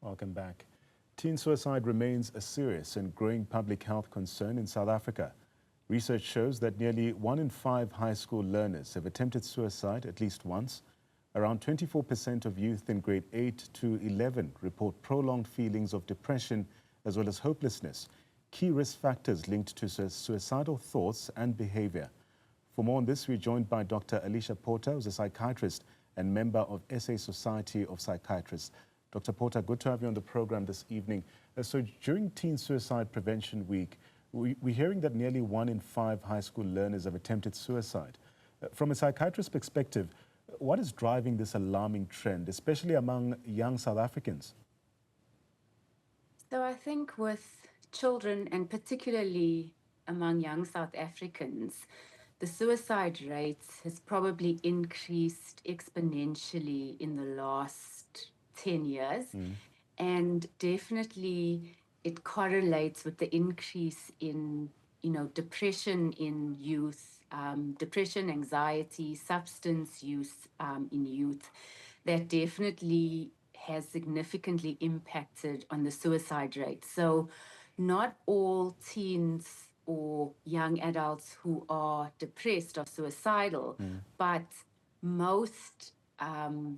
Welcome back. Teen suicide remains a serious and growing public health concern in South Africa. Research shows that nearly 1 in 5 high school learners have attempted suicide at least once. Around 24% of youth in grade 8 to 11 report prolonged feelings of depression as well as hopelessness, key risk factors linked to suicidal thoughts and behaviour. For more on this, we're joined by Dr. Alicia Porter, who's a psychiatrist and member of SA Society of Psychiatrists. Dr. Porter, good to have you on the program this evening. So during Teen Suicide Prevention Week, we're hearing that nearly 1 in 5 high school learners have attempted suicide. From a psychiatrist's perspective, what is driving this alarming trend, especially among young South Africans? So I think with children, and particularly among young South Africans, the suicide rate has probably increased exponentially in the last 10 years. And definitely it correlates with the increase in, depression in youth, depression, anxiety, substance use in youth. That definitely has significantly impacted on the suicide rate. So not all teens or young adults who are depressed are suicidal, but most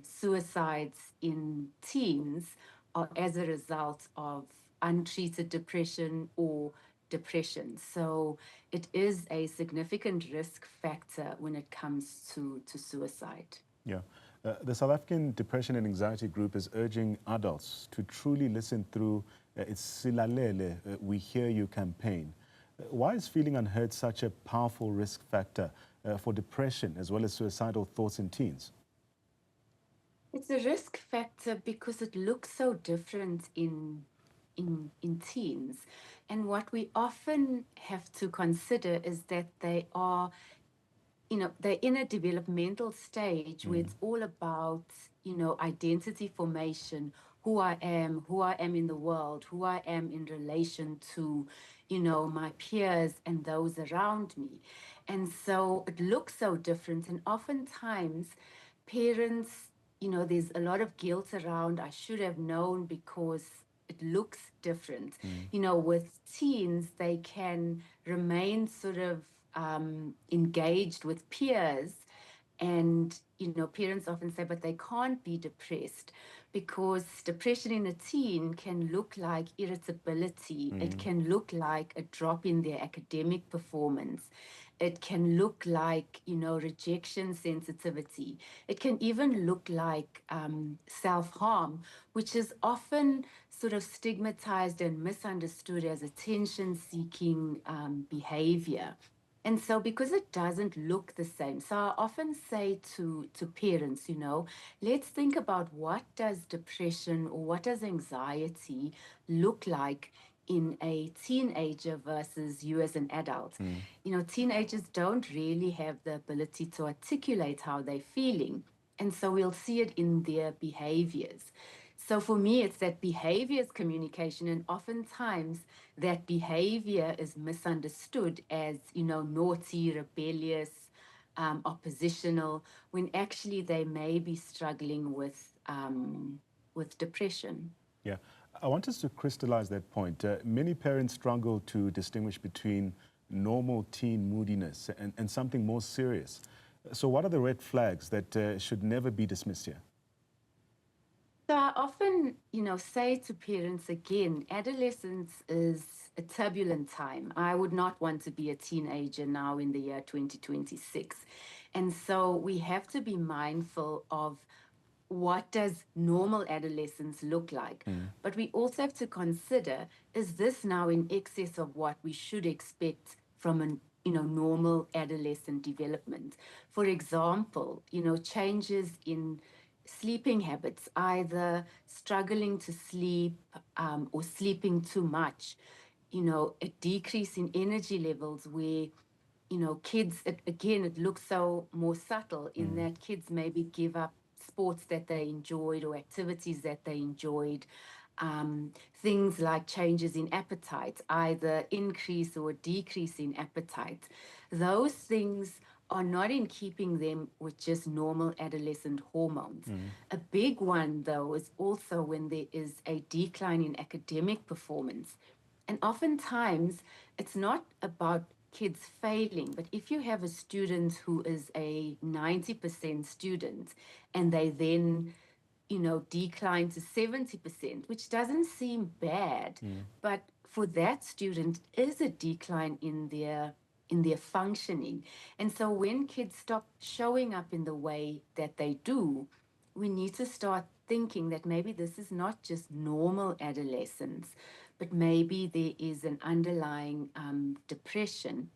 suicides in teens are as a result of untreated depression or depression. So it is a significant risk factor when it comes to suicide. Yeah. The South African Depression and Anxiety Group is urging adults to truly listen through its Silalele, We Hear You campaign. Why is feeling unheard such a powerful risk factor for depression as well as suicidal thoughts in teens? It's a risk factor because it looks so different in teens. And what we often have to consider is that they are, they're in a developmental stage where it's all about, identity formation, who I am in the world, who I am in relation to, my peers and those around me. And so it looks so different. And oftentimes parents, there's a lot of guilt around, I should have known because it looks different. With teens, they can remain sort of engaged with peers. And, parents often say, but they can't be depressed because depression in a teen can look like irritability. It can look like a drop in their academic performance. It can look like, rejection sensitivity. It can even look like self-harm, which is often sort of stigmatized and misunderstood as attention-seeking behavior. And so because it doesn't look the same, so I often say to parents, let's think about what does depression or what does anxiety look like in a teenager versus you as an adult. Teenagers don't really have the ability to articulate how they're feeling. And so we'll see it in their behaviors. So for me, it's that behavior is communication, and oftentimes that behavior is misunderstood as, naughty, rebellious, oppositional, when actually they may be struggling with depression. Yeah. I want us to crystallize that point. Many parents struggle to distinguish between normal teen moodiness and something more serious. So what are the red flags that should never be dismissed here? So I often, say to parents again, adolescence is a turbulent time. I would not want to be a teenager now in the year 2026. And so we have to be mindful of what does normal adolescence look like? But we also have to consider, is this now in excess of what we should expect from an normal adolescent development? For example, changes in sleeping habits, either struggling to sleep or sleeping too much, a decrease in energy levels where, kids, it looks so more subtle in that kids maybe give up sports that they enjoyed or activities that they enjoyed. Things like changes in appetite, either increase or decrease in appetite. Those things are not in keeping them with just normal adolescent hormones. A big one, though, is also when there is a decline in academic performance. And oftentimes, it's not about kids failing, but if you have a student who is a 90% student and they then decline to 70%, which doesn't seem bad, but for that student is a decline in their functioning. And so when kids stop showing up in the way that they do, we need to start thinking that maybe this is not just normal adolescence, but maybe there is an underlying depression.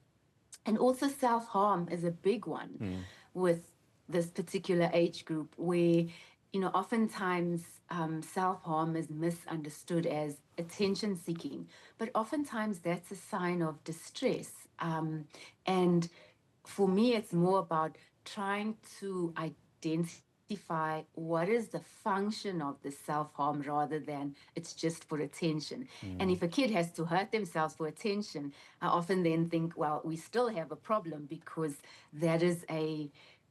And also self-harm is a big one with this particular age group where, oftentimes self-harm is misunderstood as attention seeking, but oftentimes that's a sign of distress. And for me, it's more about trying to identify what is the function of the self-harm rather than it's just for attention. And if a kid has to hurt themselves for attention, I often then think, well, we still have a problem because that is a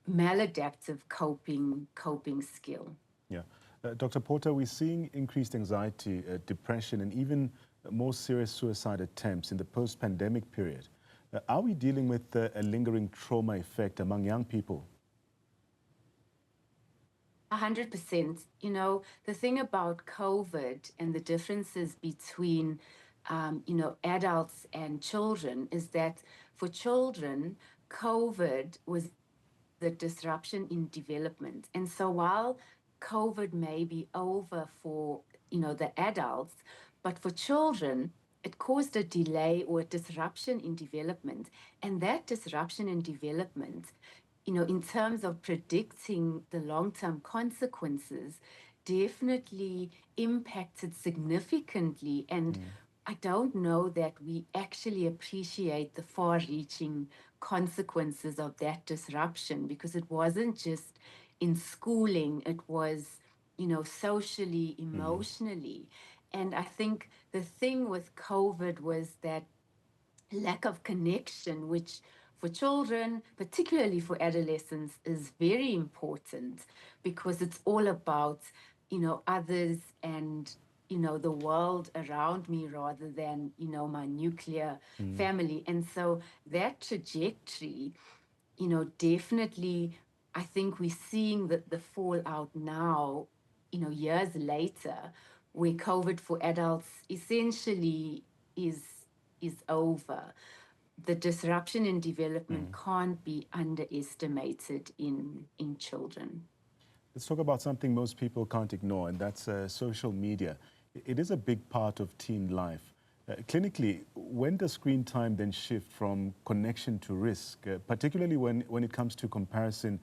maladaptive coping skill. Yeah. Dr. Porter, we're seeing increased anxiety, depression, and even more serious suicide attempts in the post-pandemic period. Are we dealing with a lingering trauma effect among young people? 100%. The thing about COVID and the differences between, adults and children is that for children, COVID was the disruption in development. And so while COVID may be over for, the adults, but for children, it caused a delay or a disruption in development. And that disruption in development, in terms of predicting the long-term consequences, definitely impacted significantly. And I don't know that we actually appreciate the far-reaching consequences of that disruption, because it wasn't just in schooling, it was, socially, emotionally. And I think the thing with COVID was that lack of connection, which for children, particularly for adolescents, is very important because it's all about, others and, the world around me rather than, my nuclear family. And so that trajectory, definitely, I think we're seeing the fallout now, years later, where COVID for adults essentially is over. The disruption in development can't be underestimated in children. Let's talk about something most people can't ignore, and that's social media. It is a big part of teen life. Clinically, when does screen time then shift from connection to risk, particularly when it comes to comparison,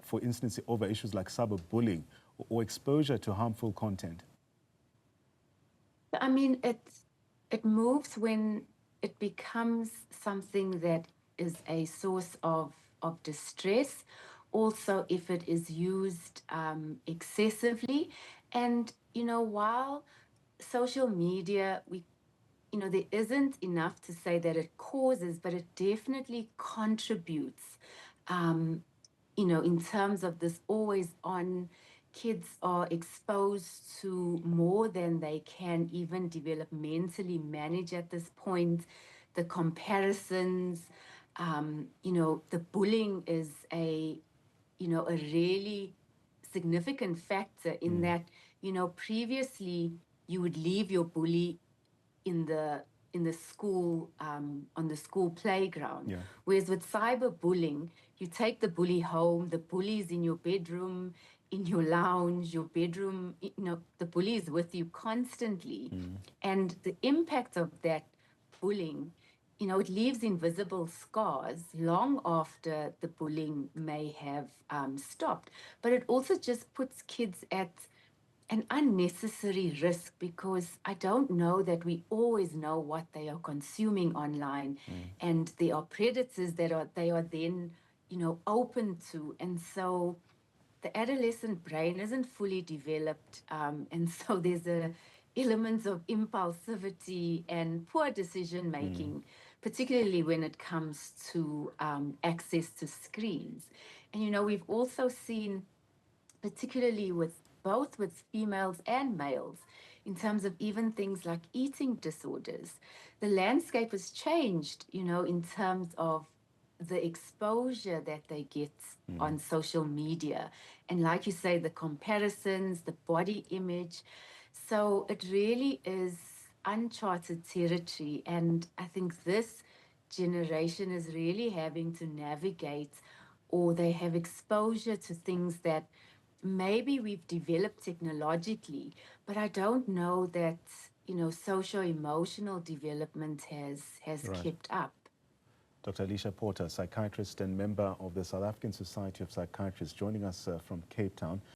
for instance, over issues like cyberbullying or exposure to harmful content? I mean, it moves when it becomes something that is a source of distress. Also, if it is used excessively. And, while social media, there isn't enough to say that it causes, but it definitely contributes, in terms of this always on. Kids are exposed to more than they can even developmentally manage at this point. The comparisons, the bullying is a really significant factor in that, previously you would leave your bully in the school, on the school playground. Yeah. Whereas with cyberbullying, you take the bully home, the bully's in your bedroom, in your lounge, your bedroom, the bully is with you constantly. And the impact of that bullying, it leaves invisible scars long after the bullying may have stopped. But it also just puts kids at an unnecessary risk, because I don't know that we always know what they are consuming online. And there are predators that they are then, open to. And so the adolescent brain isn't fully developed. And so there's a elements of impulsivity and poor decision making, particularly when it comes to access to screens. And, you know, we've also seen, particularly with both with females and males, in terms of even things like eating disorders, the landscape has changed, you know, in terms of the exposure that they get on social media. And like you say, the comparisons, the body image. So it really is uncharted territory. And I think this generation is really having to navigate, or they have exposure to things that maybe we've developed technologically, but I don't know that, you know, socio-emotional development has Right. kept up. Dr. Alicia Porter, psychiatrist and member of the South African Society of Psychiatrists, joining us from Cape Town.